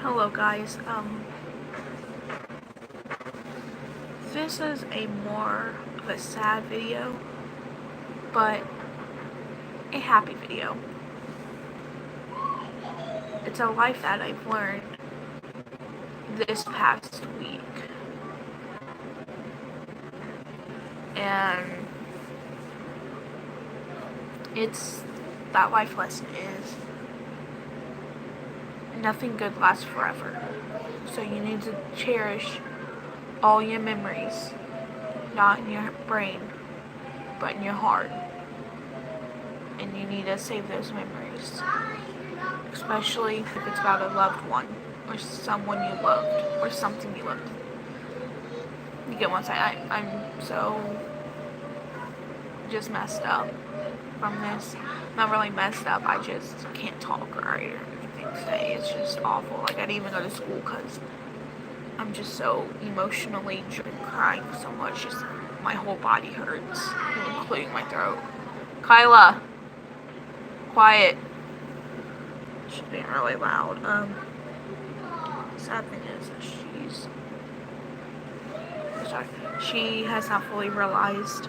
Hello guys, this is a more of a sad video, but a happy video. It's a life that I've learned this past week, and that life lesson is nothing good lasts forever. So you need to cherish all your memories, not in your brain, but in your heart. And you need to save those memories, especially if it's about a loved one, or someone you loved, or something you loved. You get one side. I'm so just messed up from this. Not really messed up, I just can't talk right or anything today. It's just awful. Like, I didn't even go to school because I'm just so emotionally driven, crying so much. Just my whole body hurts, including my throat. Kyla, quiet. She's being really loud. Sad thing is she has not fully realized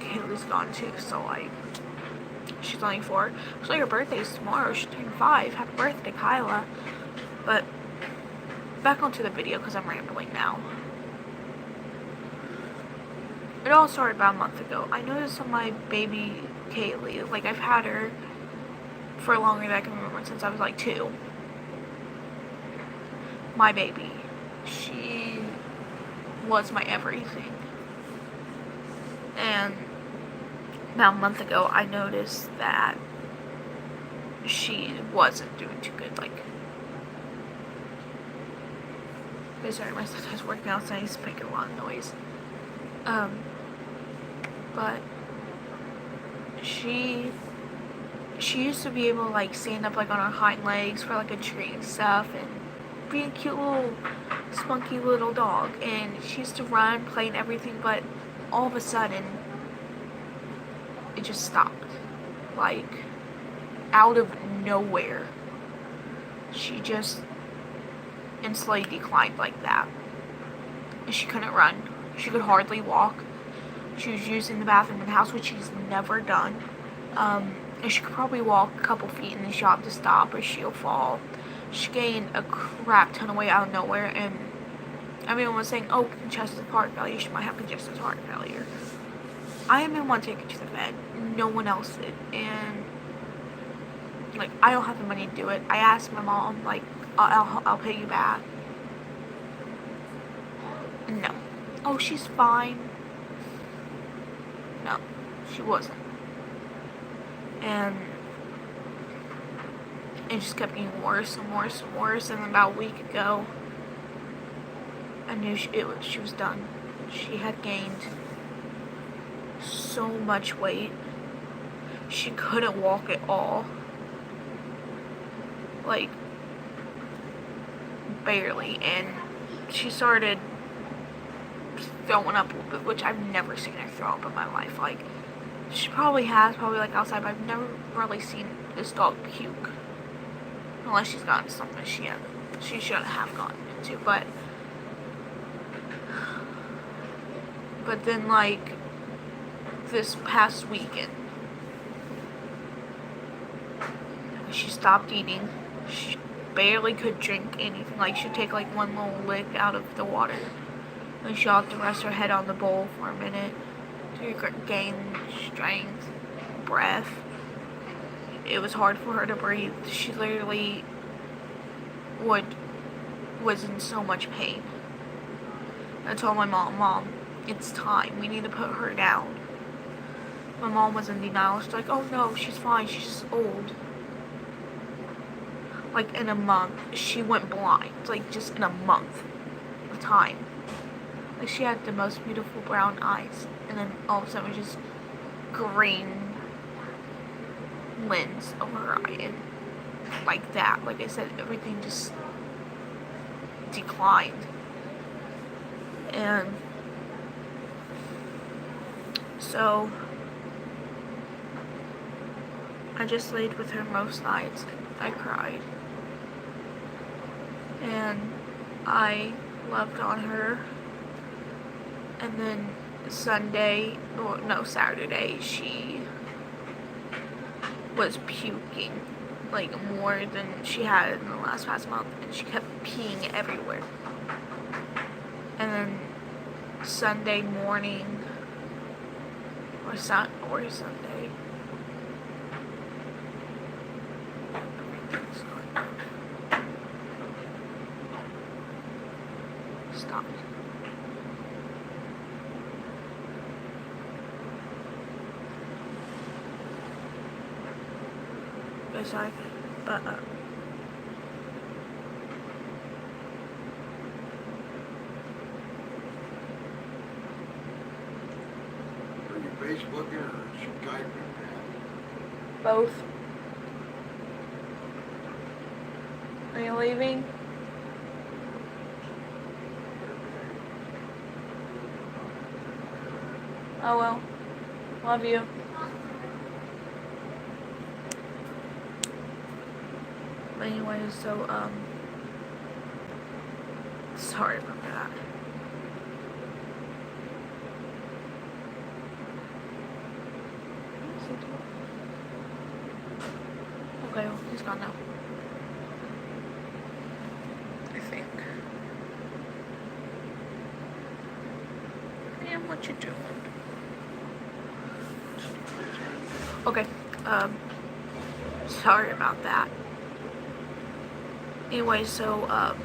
Kaylee's gone too, so like, she's only 4. So your birthday's tomorrow, she's turning 5. Happy birthday, Kyla. But back onto the video because I'm rambling now. It all started about a month ago. I noticed on my baby Kayle, like I've had her for longer than I can remember, since I was like 2. My baby, she was my everything. And about a month ago, I noticed that she wasn't doing too good. Like, sorry, my son's working outside, he's making a lot of noise. But she used to be able to like stand up like on her hind legs for like a tree and stuff, and be a cute little spunky little dog, and she used to run, play and everything, but all of a sudden it just stopped. Like, out of nowhere, she just instantly declined like that. And she couldn't run, she could hardly walk. She was using the bathroom in the house, which she's never done. And she could probably walk a couple feet and then she'll have to stop or she'll fall. She gained a crap ton of weight out of nowhere, and everyone was saying, oh, congestive heart failure, she might have congestive heart failure. I am the one to take her to the vet. No one else did. And like, I don't have the money to do it. I asked my mom, like, I'll pay you back. No. Oh, she's fine. No, she wasn't. And it just kept getting worse and worse and worse. And about a week ago, I knew she was done. She had gained so much weight. She couldn't walk at all. Like, barely. And she started throwing up a little bit, which I've never seen her throw up in my life. Like, she probably has, like outside, but I've never really seen this dog puke. Unless she's gotten something she shouldn't have gotten into. But then, like, this past weekend, she stopped eating. She barely could drink anything. Like, she'd take like one little lick out of the water, and she'll have to rest her head on the bowl for a minute to gain strength, breath. It was hard for her to breathe. She literally was in so much pain. I told my mom, it's time. We need to put her down. My mom was in denial. She's like, oh no, she's fine. She's just old. Like, in a month, she went blind. Like, just in a month of time. Like, she had the most beautiful brown eyes, and then all of a sudden it was just green lens over her eye, and like that, like I said, everything just declined. And so I just laid with her most nights, and I cried. and I loved on her. And then Saturday, she was puking like more than she had in the past month, and she kept peeing everywhere. And then Sunday morning or Sunday. Stop. Okay, sorry, but Are you Facebooking or Skyping? both. Are you leaving? Oh well. Love you. But anyway, so sorry about that. Okay, well, he's gone now. I think. And what you doing? Okay, sorry about that. Anyway, so,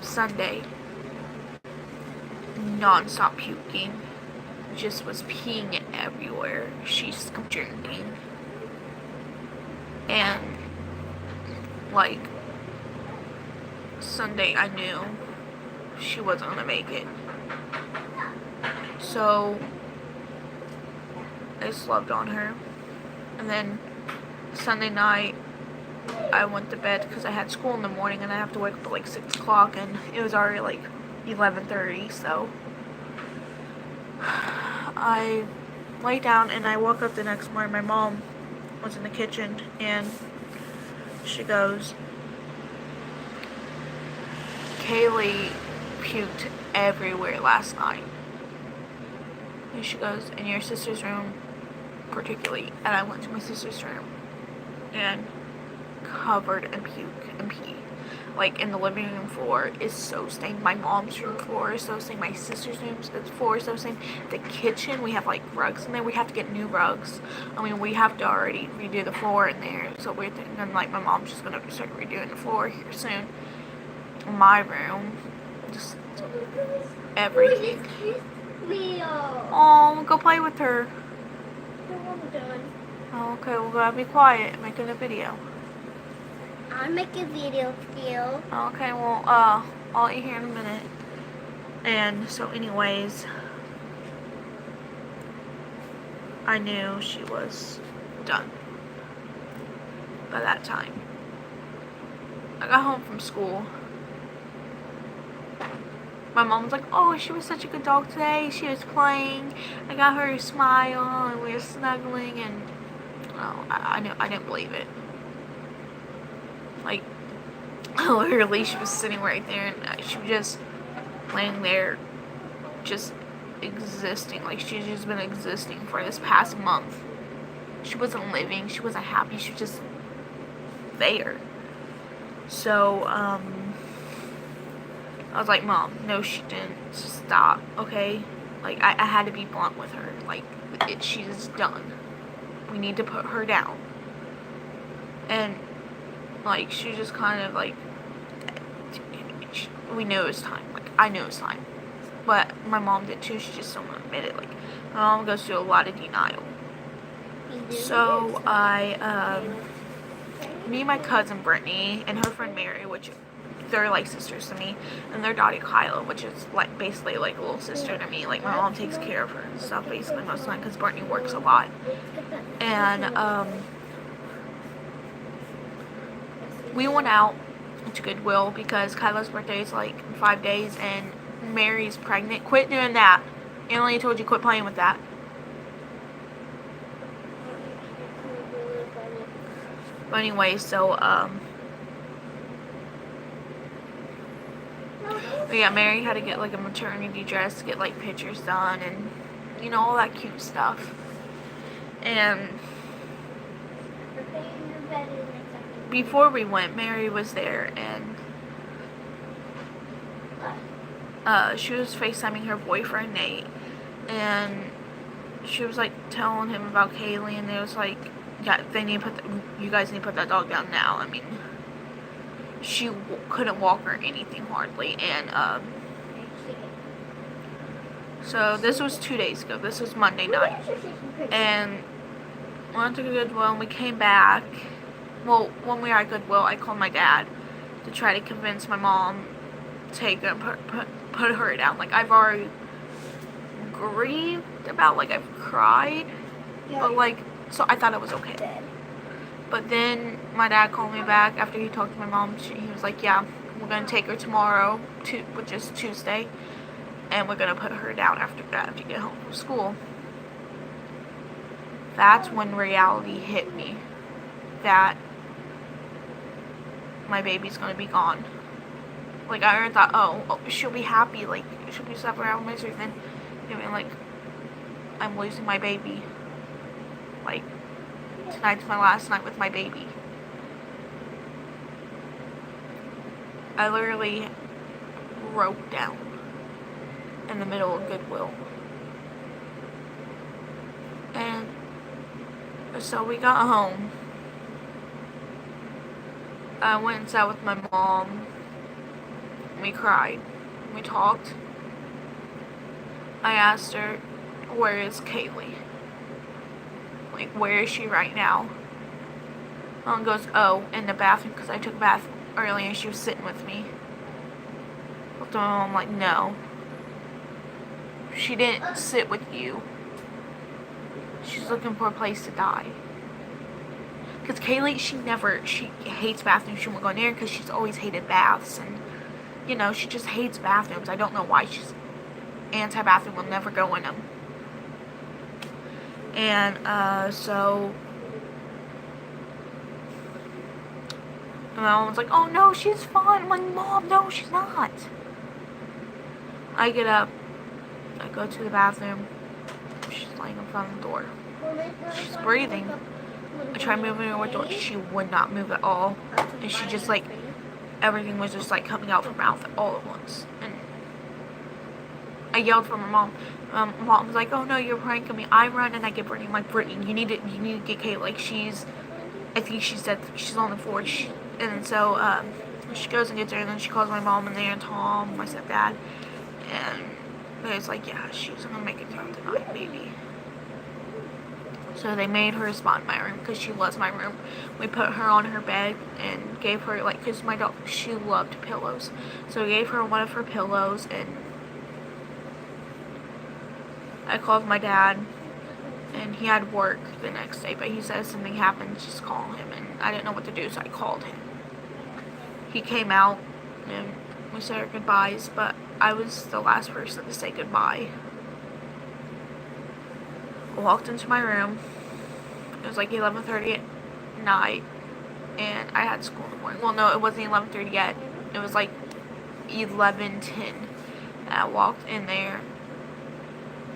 Sunday, non-stop puking, just was peeing everywhere. She stopped drinking, and, like, Sunday, I knew she wasn't gonna make it. So, I slept on her, and then Sunday night, I went to bed because I had school in the morning and I have to wake up at like 6 o'clock, and it was already like 11:30, so I lay down and I woke up the next morning. My mom was in the kitchen and she goes, Kayle puked everywhere last night. And she goes, in your sister's room particularly. And I went to my sister's room and covered in puke and pee. Like, in the living room floor is so stained. My mom's room floor is so stained. My sister's room floor is so stained. The kitchen, we have like rugs in there. We have to get new rugs. I mean, we have to already redo the floor in there. So we're thinking like my mom's just gonna start redoing the floor here soon. My room, just everything. Oh, go play with her. Oh, okay, well, gotta be quiet. I'm making a video. I'll make a video for you. Okay, well, I'll eat here in a minute. And so anyways, I knew she was done by that time. I got home from school. My mom was like, oh, she was such a good dog today. She was playing. I got her to smile and we were snuggling, and oh, I didn't believe it. Like, literally, she was sitting right there and she was just laying there, just existing. Like, she's just been existing for this past month. She wasn't living. She wasn't happy. She was just there. So, I was like, Mom, no, she didn't. Stop, okay? Like, I had to be blunt with her. Like, she's done. We need to put her down. And, like, she just kind of, like, we knew it was time. Like, I knew it was time. But my mom did too. She just don't want to admit it. Like, my mom goes through a lot of denial. So, me and my cousin Brittany and her friend Mary, which they're like sisters to me, and their daughter Kayle, which is like basically like a little sister to me. Like, my mom takes care of her and stuff basically most of the time because Brittany works a lot. And we went out to Goodwill because Kyla's birthday is like in 5 days and Mary's pregnant. Quit doing that. Emily told you quit playing with that. But anyway, so But yeah, Mary had to get like a maternity dress to get like pictures done and you know, all that cute stuff. And before we went, Mary was there and she was FaceTiming her boyfriend Nate, and she was like telling him about Kayle, and it was like, yeah, you guys need to put that dog down now. I mean, she couldn't walk or anything hardly, and so this was 2 days ago. This was Monday night, and we went to Goodwill and we came back. Well, when we were at Goodwill, I called my dad to try to convince my mom to take her and put her down. Like, I've already grieved about, like, I've cried, but like, so I thought it was okay. But then my dad called me back after he talked to my mom. He was like, yeah, we're gonna take her tomorrow, which is Tuesday, and we're gonna put her down after you get home from school. That's when reality hit me, that my baby's gonna be gone. Like, I already thought, oh, she'll be happy, like, she'll be suffering out of misery. Then, I mean, like, I'm losing my baby. Like, tonight's my last night with my baby. I literally broke down in the middle of Goodwill. And so we got home. I went and sat with my mom. We cried. We talked. I asked her, where is Kayle? Like, where is she right now? Mom goes, oh, in the bathroom, because I took a bath earlier and she was sitting with me. Looked at my mom like, no. She didn't sit with you. She's looking for a place to die. Because Kayle, she hates bathrooms. She won't go in there because she's always hated baths. And, you know, she just hates bathrooms. I don't know why she's anti-bathroom, will never go in them. And, so my mom was like, oh no, she's fine. I'm like, Mom, no, she's not. I get up, I go to the bathroom, she's laying in front of the door. She's breathing. I tried moving her door, she would not move at all. And she just like, everything was just like coming out from her mouth all at once. And I yelled for my mom. Mom was like, oh no, you're pranking me. I run and I get Brittany. I'm like, Brittany, you need to get Kayle. Like, I think she's dead. She's on the floor. And so she goes and gets her, and then she calls my mom and there and Tom, my stepdad. And it's like, yeah, she's gonna make it through tonight, baby. So they made her a spot in my room because she was my room. We put her on her bed and gave her, like, because my dog, she loved pillows. So we gave her one of her pillows, and I called my dad, and he had work the next day, but he said if something happened, just call him, and I didn't know what to do, so I called him. He came out, and we said our goodbyes, but I was the last person to say goodbye. I walked into my room. It was like 11:30 at night, and I had school in the morning. Well, no, it wasn't 11:30 yet. It was like 11:10. And I walked in there.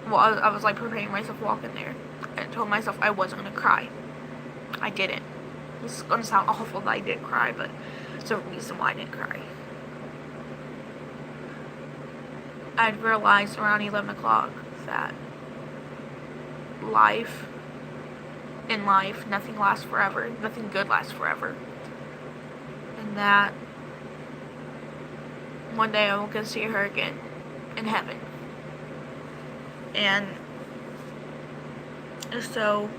Well, I was like preparing myself to walk in there. I told myself I wasn't going to cry. I didn't. This is going to sound awful that I didn't cry, but it's a reason why I didn't cry. I'd realized around 11 o'clock that in life, nothing lasts forever. Nothing good lasts forever. And that one day I will go see her again in heaven. And so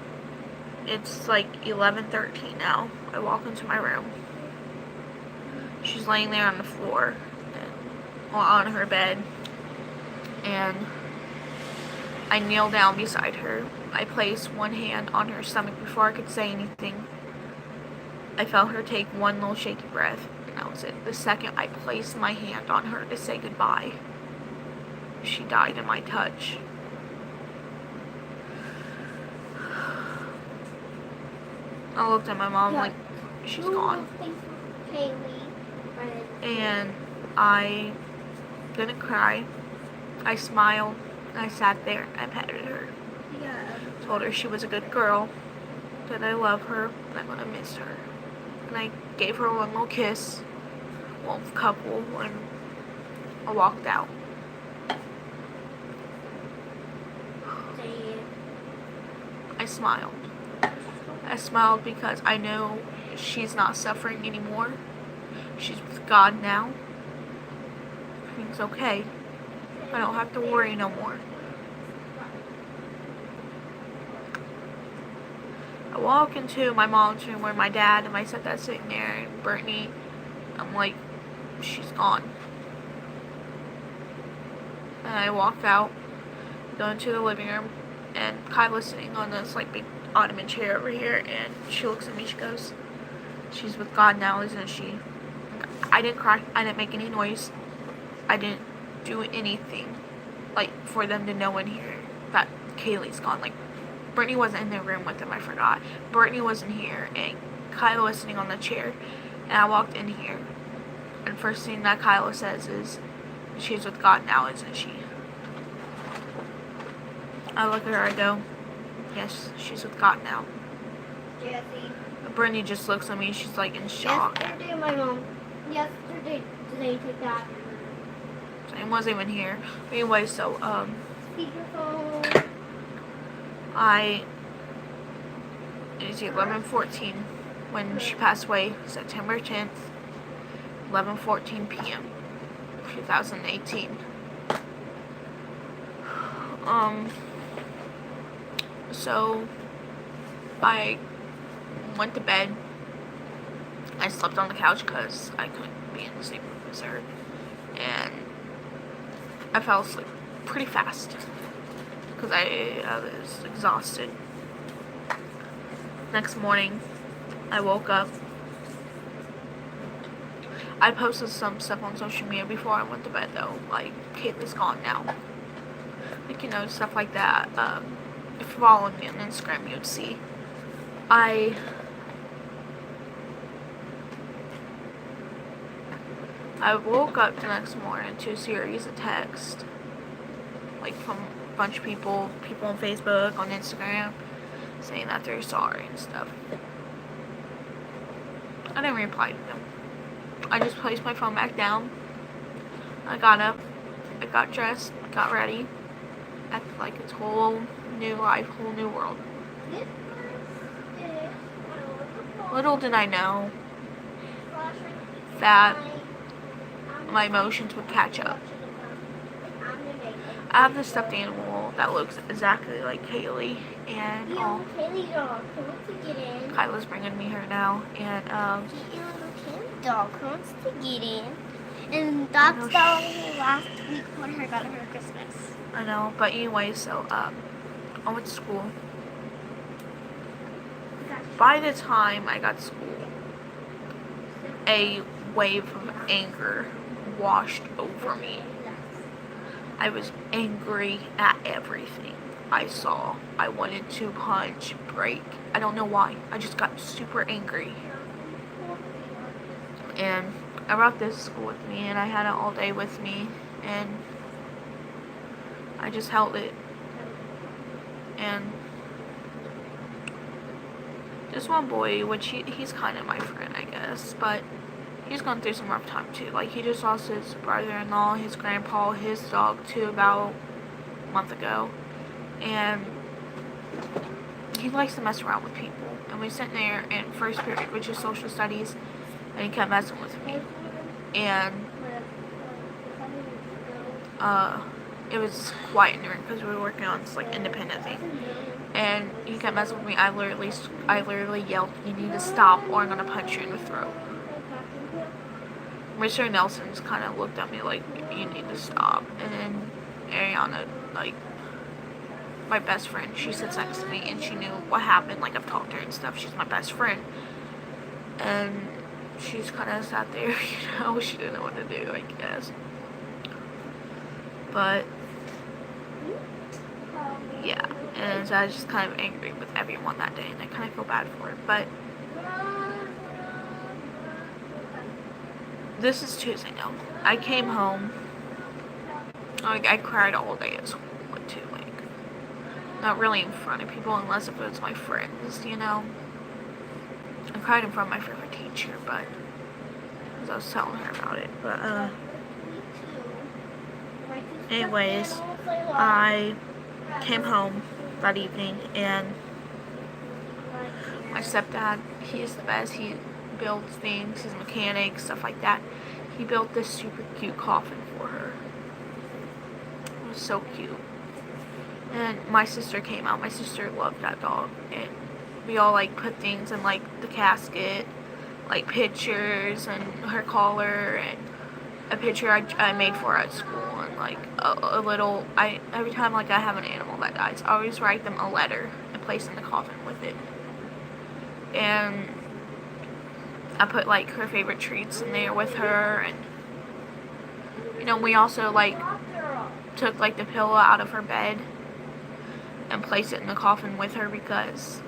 it's like 11:13 now. I walk into my room. She's laying there on the floor, on her bed, and I kneel down beside her. I place one hand on her stomach before I could say anything. I felt her take one little shaky breath, and that was it. The second I placed my hand on her to say goodbye, she died in my touch. I looked at my mom like, she's gone. And I didn't cry. I smiled. I sat there. I petted her. Yeah. Told her she was a good girl. That I love her. And I'm gonna miss her. And I gave her one little kiss. Well, couple. And I walked out. I smiled. I smiled because I know she's not suffering anymore. She's with God now. Everything's okay. I don't have to worry no more. I walk into my mom's room where my dad and my stepdad's sitting there, and Brittany, I'm like, she's gone. And I walk out, go into the living room, and Kayle's sitting on this like big ottoman chair over here, and she looks at me, she goes, she's with God now, isn't she? I didn't cry, I didn't make any noise, I didn't do anything, like, for them to know in here that Kaylee's gone. Like, Brittany wasn't in the room with them, I forgot. Brittany wasn't here, and Kayle was sitting on the chair, and I walked in here, and first thing that Kayle says is, she's with God now, isn't she? I look at her, I go, yes, she's with God now. Jesse. Brittany just looks at me, she's like in shock. Yesterday, my mom. Yesterday, today, take that. Same wasn't even here. But anyway, so, Speakerphone. it's 11:14 when she passed away, September 10th, 11:14 p.m. 2018. So I went to bed. I slept on the couch because I couldn't be in the same room as her, and I fell asleep pretty fast because I was exhausted. Next morning, I woke up. I posted some stuff on social media before I went to bed though, like Kaylee's gone now, like, you know, stuff like that. If you follow me on Instagram, you'd see. I woke up the next morning to a series of texts, like from a bunch of people on Facebook, on Instagram, saying that they're sorry and stuff. I didn't reply to them. I just placed my phone back down. I got up, I got dressed, got ready, acted like it's whole new life, whole new world. Little did I know that my emotions would catch up. I have this stuffed animal that looks exactly like Kayle, and Kyla's bringing me her now, and Dog wants to get in. And that's last week when I got her Christmas. I know, but anyway, so I went to school. By the time I got to school, a wave of anger washed over me. I was angry at everything I saw. I wanted to punch, break. I don't know why. I just got super angry. And I brought this to school with me, and I had it all day with me, and I just held it. And this one boy, which he's kind of my friend, I guess, but he's gone through some rough time too. Like, he just lost his brother-in-law, his grandpa, his dog too, about a month ago. And he likes to mess around with people. And we sat there in first period, which is social studies, and he kept messing with me. And it was quiet in the room because we were working on this like independent thing. And he kept messing with me. I literally yelled, "You need to stop, or I'm gonna punch you in the throat." Mr. Nelson just kind of looked at me like, "You need to stop." And then Ariana, like, my best friend, she sits next to me, and she knew what happened. Like, I've talked to her and stuff. She's my best friend. And she's kind of sat there, you know, she didn't know what to do, I guess. But yeah, and so I was just kind of angry with everyone that day, and I kind of feel bad for it. But this is Tuesday now. I came home Like, I cried all day at school, too, like, not really in front of people unless if it's my friends, you know. I cried in front of my favorite teacher, but, because I was telling her about it, but, anyways, I came home that evening, and my stepdad, he's the best. He builds things, he's a mechanic, stuff like that. He built this super cute coffin for her. It was so cute. And my sister came out. My sister loved that dog, and we all like put things in like the casket, like pictures and her collar and a picture I made for her at school, and like a little, every time like I have an animal that dies, I always write them a letter and place in the coffin with it. And I put like her favorite treats in there with her, and you know, we also like took like the pillow out of her bed and placed it in the coffin with her because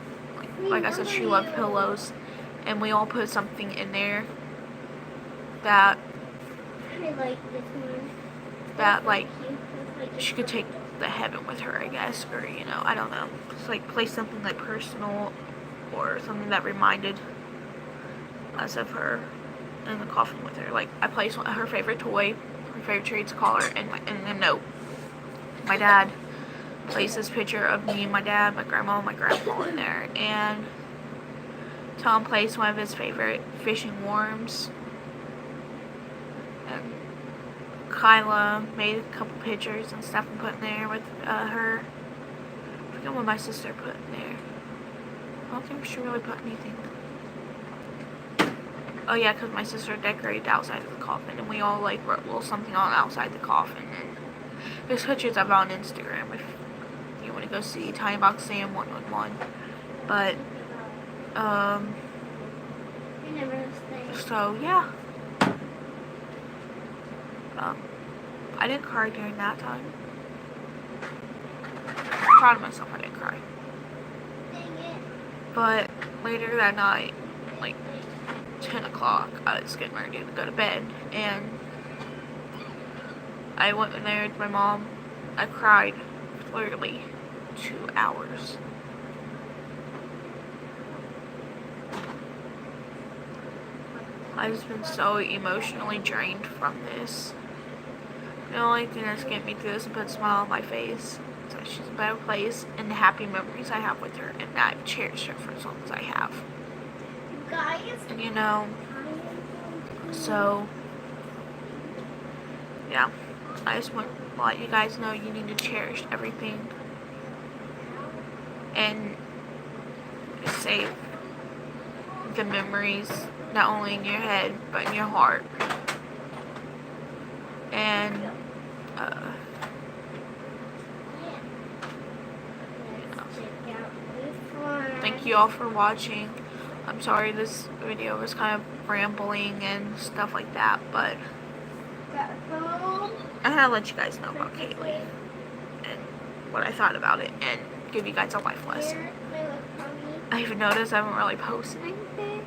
like I said, she loved pillows, and we all put something in there that like she could take the heaven with her, I guess, or you know, I don't know. Just like place something like personal or something that reminded us of her in the coffin with her. Like I placed her favorite toy, her favorite treats, collar, and a note. My dad placed this picture of me and my dad, my grandma, and my grandpa in there, and Tom placed one of his favorite fishing worms, and Kyla made a couple pictures and stuff and put in there with her. I forget what my sister put in there. I don't think she really put anything. Oh yeah, because my sister decorated outside of the coffin, and we all like wrote a little something on outside the coffin. And there's pictures of it on Instagram if you want to go see Tiny Box Sam 111. But so yeah. I didn't cry during that time. I'm proud of myself, I didn't cry. But later that night, like 10 o'clock, I was getting ready to go to bed, and I went in there with my mom. I cried for literally 2 hours. I've just been so emotionally drained from this. The only thing that's getting me through this and put a smile on my face is that she's a better place, and the happy memories I have with her, and I've cherished her for as long as I have. And you know, so yeah, I just want to let you guys know you need to cherish everything and save the memories, not only in your head but in your heart. And thank you all for watching. I'm sorry this video was kind of rambling and stuff like that, but I had to let you guys know about Kayle and what I thought about it and give you guys a life lesson. I even noticed I haven't really posted anything.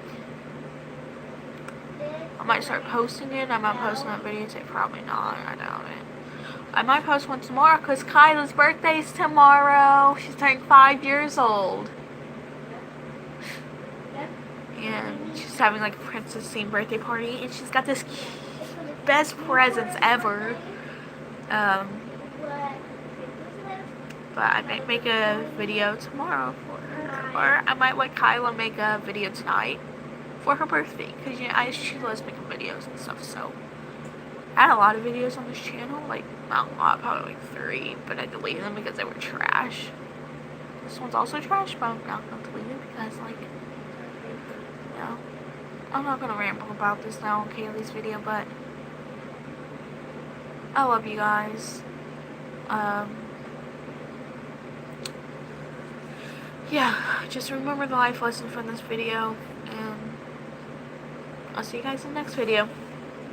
I might start posting it. I might post that video today. Probably not. I doubt it. I might post one tomorrow because Kyla's birthday is tomorrow. She's turning 5 years old. And she's having like a princess themed birthday party. And she's got this best presents ever. But I might make a video tomorrow for her. Or I might let Kyla make a video tonight for her birthday, because you know, she loves making videos and stuff. So I had a lot of videos on this channel, like not a lot, probably like 3, but I deleted them because they were trash. This one's also trash, but I'm not gonna delete it because, like, you know, I'm not gonna ramble about this now on Kaylee's video. But I love you guys. Yeah, just remember the life lesson from this video, and I'll see you guys in the next video.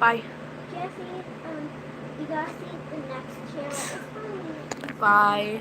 Bye. Jesse, you gotta see the next channel. Bye.